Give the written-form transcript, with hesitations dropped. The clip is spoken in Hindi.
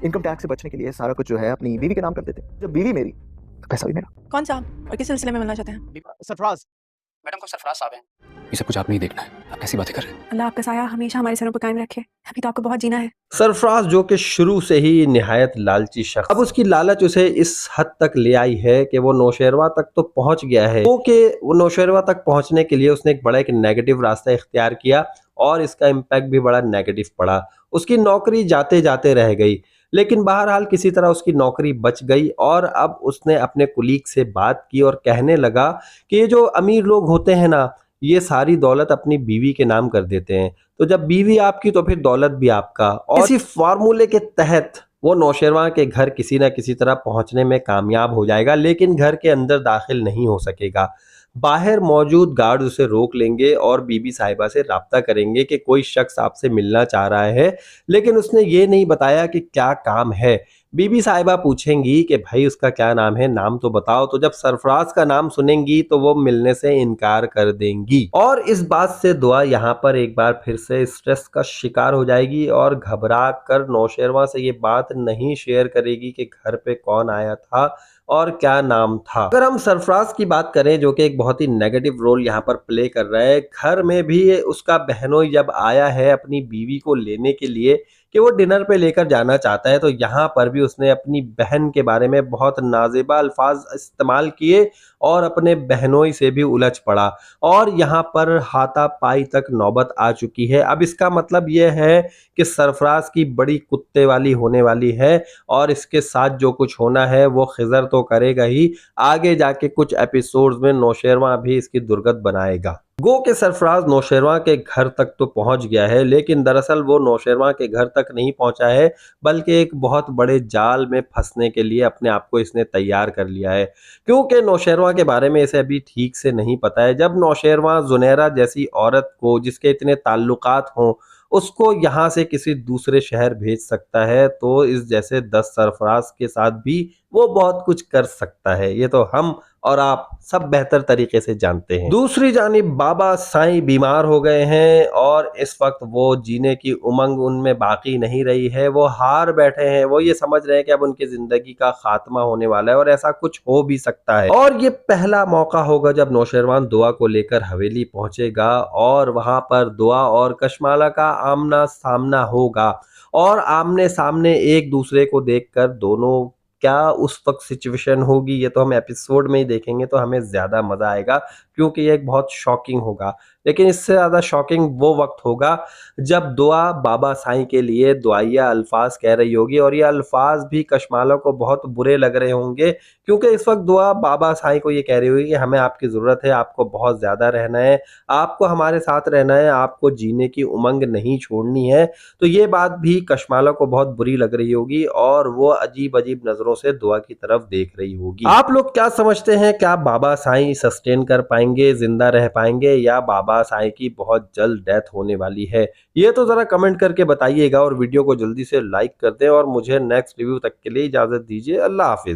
इनकम टैक्स से बचने के लिए सारा कुछ जो है अपनी बीवी के नाम कर देते। जब बीवी मेरी तो पैसा भी मेरा। कौन सा और किस सिलसिले में मिलना चाहते हैं? सरफराज। मैडम को सरफराज साहब हैं। ये सब कुछ आपने ही देखना है, आप कैसी बातें कर रहे हैं? अल्लाह आपका साया हमेशा हमारे सरों पर कायम रखे। अभी तो आपको बहुत जीना है। सरफराज जो कि शुरू से ही निहायत लालची शख्स, अब उसकी लालच उसे इस हद तक ले आई है कि वो नौशेरवा तक तो पहुंच गया है। तो कि वो नौशेरवा तक पहुंचने के लिए उसने एक बड़ा एक नेगेटिव रास्ता इख्तियार किया और इसका इम्पैक्ट भी बड़ा नेगेटिव पड़ा। उसकी नौकरी जाते जाते रह गई, लेकिन बहरहाल किसी तरह उसकी नौकरी बच गई और अब उसने अपने कुलीग से बात की और कहने लगा कि ये जो अमीर लोग होते हैं ना, ये सारी दौलत अपनी बीवी के नाम कर देते हैं, तो जब बीवी आपकी तो फिर दौलत भी आपका। और इसी फार्मूले के तहत वो नौशेरवा के घर किसी न किसी तरह पहुंचने में कामयाब हो जाएगा, लेकिन घर के अंदर दाखिल नहीं हो सकेगा। बाहर मौजूद गार्ड उसे रोक लेंगे और बीबी साहिबा से राब्ता करेंगे कि कोई शख्स आपसे मिलना चाह रहा है, लेकिन उसने ये नहीं बताया कि क्या काम है। बीबी साहिबा पूछेंगी कि भाई उसका क्या नाम है, नाम तो बताओ। तो जब सरफराज का नाम सुनेंगी तो वो मिलने से इनकार कर देंगी और इस बात से दुआ यहाँ पर एक बार फिर से स्ट्रेस का शिकार हो जाएगी और घबरा कर नौशेरवा से ये बात नहीं शेयर करेगी कि घर पे कौन आया था और क्या नाम था। अगर हम सरफराज की बात करें जो कि एक बहुत ही नेगेटिव रोल यहाँ पर प्ले कर रहा है, घर में भी उसका बहनोई जब आया है अपनी बीवी को लेने के लिए कि वो डिनर पे लेकर जाना चाहता है, तो यहाँ पर भी उसने अपनी बहन के बारे में बहुत नाज़ेबा अल्फाज इस्तेमाल किए और अपने बहनोई से भी उलझ पड़ा और यहाँ पर हाथापाई तक नौबत आ चुकी है। अब इसका मतलब ये है कि सरफराज की बड़ी कुत्ते वाली होने वाली है और इसके साथ जो कुछ होना है वो खिजर तो करेगा ही, आगे जाके कुछ एपिसोड्स में नौशेरवा भी इसकी दुर्गत बनाएगा। गो के सरफराज नौशेरवा के घर तक तो पहुंच गया है, लेकिन दरअसल वो नौशेरवा के घर तक नहीं पहुंचा है, बल्कि एक बहुत बड़े जाल में फंसने के लिए अपने आप को इसने तैयार कर लिया है, क्योंकि नौशेरवा के बारे में इसे अभी ठीक से नहीं पता है। जब नौशेरवा जुनैरा जैसी औरत को, जिसके इतने ताल्लुकात हों, उसको यहाँ से किसी दूसरे शहर भेज सकता है, तो इस जैसे 10 सरफराज के साथ भी वो बहुत कुछ कर सकता है। ये तो हम और आप सब बेहतर तरीके से जानते हैं। दूसरी जानिब बाबा साईं बीमार हो गए हैं और इस वक्त वो जीने की उमंग उनमें बाकी नहीं रही है, वो हार बैठे हैं। वो ये समझ रहे हैं कि अब उनकी जिंदगी का खात्मा होने वाला है और ऐसा कुछ हो भी सकता है। और ये पहला मौका होगा जब नौशेरवान दुआ को लेकर हवेली पहुंचेगा और वहां पर दुआ और कशमाला का आमना सामना होगा और आमने सामने एक दूसरे को देखकर दोनों क्या उस वक्त सिचुएशन होगी, ये तो हम एपिसोड में ही देखेंगे तो हमें ज़्यादा मज़ा आएगा, क्योंकि ये एक बहुत शॉकिंग होगा। लेकिन इससे ज़्यादा शॉकिंग वो वक्त होगा जब दुआ बाबा साईं के लिए दुआया अल्फाज कह रही होगी और ये अल्फाज भी कशमाला को बहुत बुरे लग रहे होंगे, क्योंकि इस वक्त दुआ बाबा साईं को ये कह रही होगी कि हमें आपकी ज़रूरत है, आपको बहुत ज़्यादा रहना है, आपको हमारे साथ रहना है, आपको जीने की उमंग नहीं छोड़नी है। तो ये बात भी कशमाला को बहुत बुरी लग रही होगी और वो अजीब अजीब नज़रों से दुआ की तरफ देख रही होगी। आप लोग क्या समझते हैं, क्या बाबा साईं सस्टेन कर पाएंगे, जिंदा रह पाएंगे, या बाबा साईं की बहुत जल्द डेथ होने वाली है? ये तो जरा कमेंट करके बताइएगा और वीडियो को जल्दी से लाइक कर दें और मुझे नेक्स्ट रिव्यू तक के लिए इजाजत दीजिए। अल्लाह हाफिज।